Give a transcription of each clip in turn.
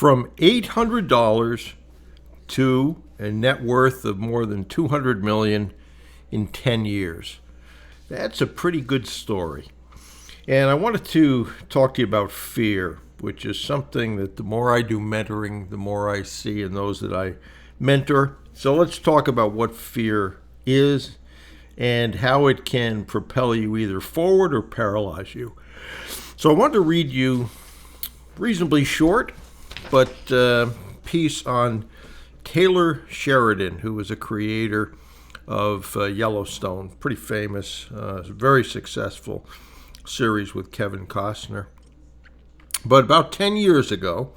From $800 to a net worth of more than $200 million in 10 years. That's a pretty good story. And I wanted to talk to you about fear, which is something that the more I do mentoring, the more I see in those that I mentor. So let's talk about what fear is and how it can propel you either forward or paralyze you. So I wanted to read you reasonably short, but piece on Taylor Sheridan, who was a creator of Yellowstone, pretty famous, very successful series with Kevin Costner. But about 10 years ago,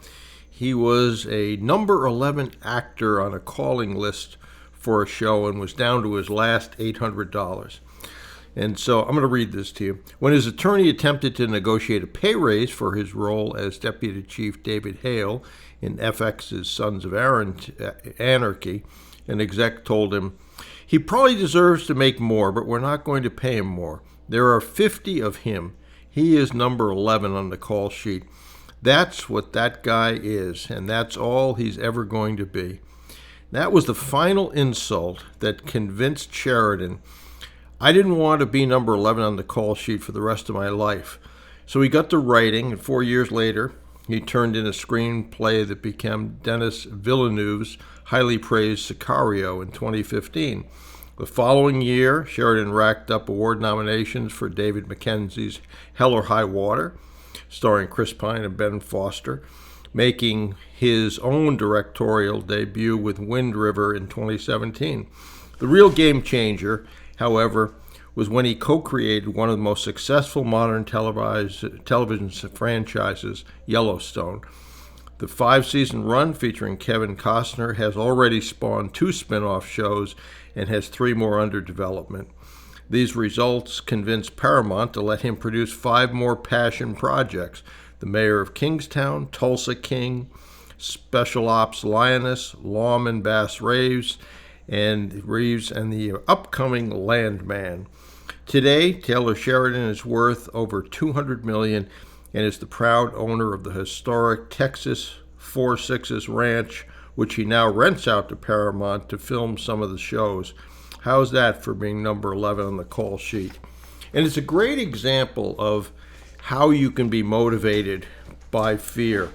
he was a number 11 actor on a calling list for a show and was down to his last $800. And so I'm going to read this to you. When his attorney attempted to negotiate a pay raise for his role as Deputy Chief David Hale in FX's Sons of Anarchy, an exec told him, "He probably deserves to make more, but we're not going to pay him more. There are 50 of him. He is number 11 on the call sheet. That's what that guy is, and that's all he's ever going to be." That was the final insult that convinced Sheridan, "I didn't want to be number 11 on the call sheet for the rest of my life." So he got to writing, and 4 years later, he turned in a screenplay that became Denis Villeneuve's highly praised Sicario in 2015. The following year, Sheridan racked up award nominations for David Mackenzie's Hell or High Water, starring Chris Pine and Ben Foster, making his own directorial debut with Wind River in 2017. The real game changer, however, was when he co-created one of the most successful modern television franchises, Yellowstone. The 5-season run featuring Kevin Costner has already spawned 2 spin-off shows and has 3 more under development. These results convinced Paramount to let him produce 5 more passion projects: The Mayor of Kingstown, Tulsa King, Special Ops Lioness, Lawman Bass Reeves, and the upcoming Landman. Today, Taylor Sheridan is worth over $200 million and is the proud owner of the historic Texas 4-6 Ranch, which he now rents out to Paramount to film some of the shows. How's that for being number 11 on the call sheet? And it's a great example of how you can be motivated by fear.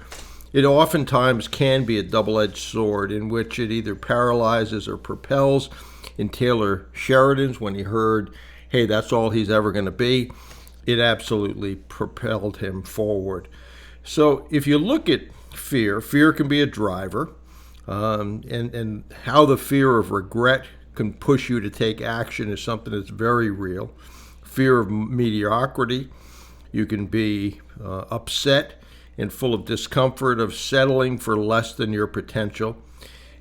It oftentimes can be a double-edged sword in which it either paralyzes or propels. In Taylor Sheridan's, when he heard, hey, that's all he's ever going to be, it absolutely propelled him forward. So if you look at fear can be a driver, and how the fear of regret can push you to take action is something that's very real. Fear of mediocrity, you can be upset and full of discomfort of settling for less than your potential.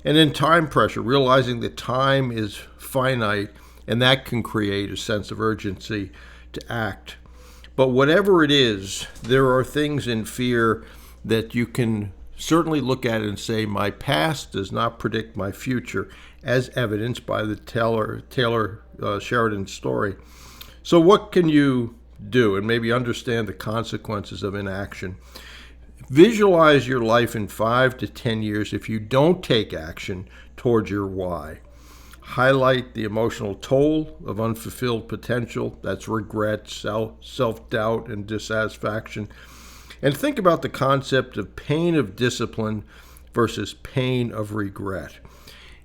And then time pressure, realizing that time is finite, and that can create a sense of urgency to act. But whatever it is, there are things in fear that you can certainly look at and say, my past does not predict my future, as evidenced by the Taylor Sheridan story. So what can you do and maybe understand the consequences of inaction? Visualize your life in 5 to 10 years if you don't take action towards your why. Highlight the emotional toll of unfulfilled potential. That's regret, self-doubt, and dissatisfaction. And think about the concept of pain of discipline versus pain of regret.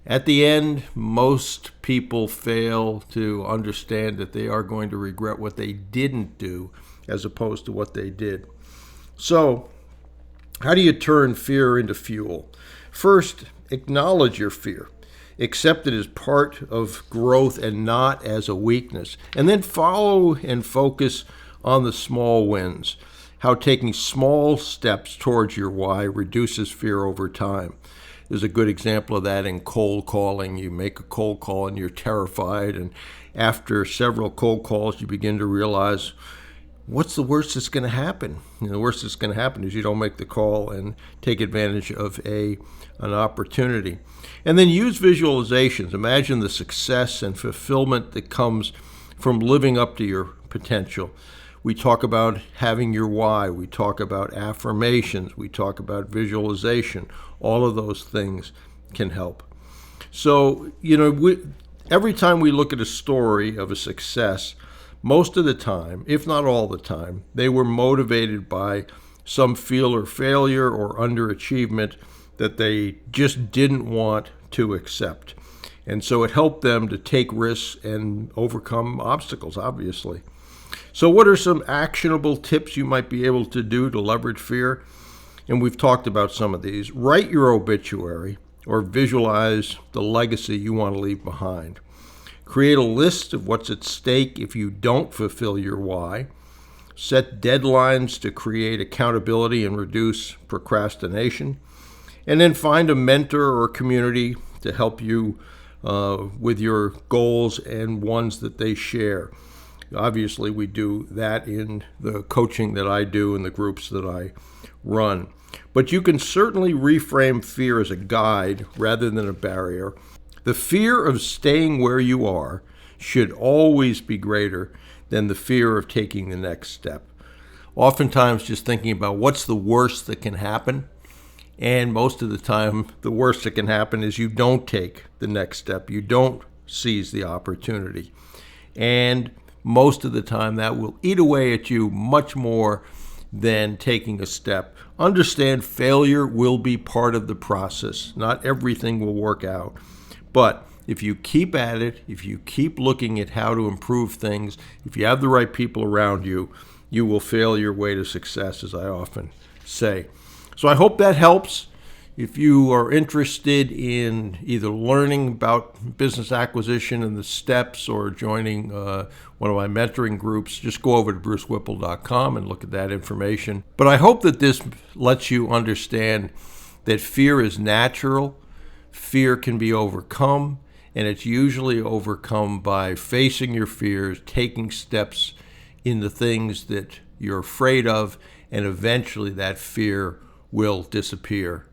At the end, most people fail to understand that they are going to regret what they didn't do as opposed to what they did. So, how do you turn fear into fuel? First, acknowledge your fear. Accept it as part of growth and not as a weakness. And then follow and focus on the small wins. How taking small steps towards your why reduces fear over time. There's a good example of that in cold calling. You make a cold call and you're terrified, and after several cold calls, you begin to realize, what's the worst that's going to happen? The worst that's going to happen is you don't make the call and take advantage of an opportunity. And then use visualizations. Imagine the success and fulfillment that comes from living up to your potential. We talk about having your why. We talk about affirmations. We talk about visualization. All of those things can help. So, every time we look at a story of a success, most of the time, if not all the time, they were motivated by some fear or failure or underachievement that they just didn't want to accept. And so it helped them to take risks and overcome obstacles, obviously. So what are some actionable tips you might be able to do to leverage fear? And we've talked about some of these. Write your obituary or visualize the legacy you want to leave behind. Create a list of what's at stake if you don't fulfill your why. Set deadlines to create accountability and reduce procrastination. And then find a mentor or community to help you with your goals and ones that they share. Obviously, we do that in the coaching that I do and the groups that I run. But you can certainly reframe fear as a guide rather than a barrier. The fear of staying where you are should always be greater than the fear of taking the next step. Oftentimes, just thinking about what's the worst that can happen, and most of the time, the worst that can happen is you don't take the next step. You don't seize the opportunity. And most of the time, that will eat away at you much more than taking a step. Understand failure will be part of the process. Not everything will work out. But if you keep at it, if you keep looking at how to improve things, if you have the right people around you, you will fail your way to success, as I often say. So I hope that helps. If you are interested in either learning about business acquisition and the steps or joining one of my mentoring groups, just go over to brucewhipple.com and look at that information. But I hope that this lets you understand that fear is natural, fear can be overcome, and it's usually overcome by facing your fears, taking steps in the things that you're afraid of, and eventually that fear will disappear.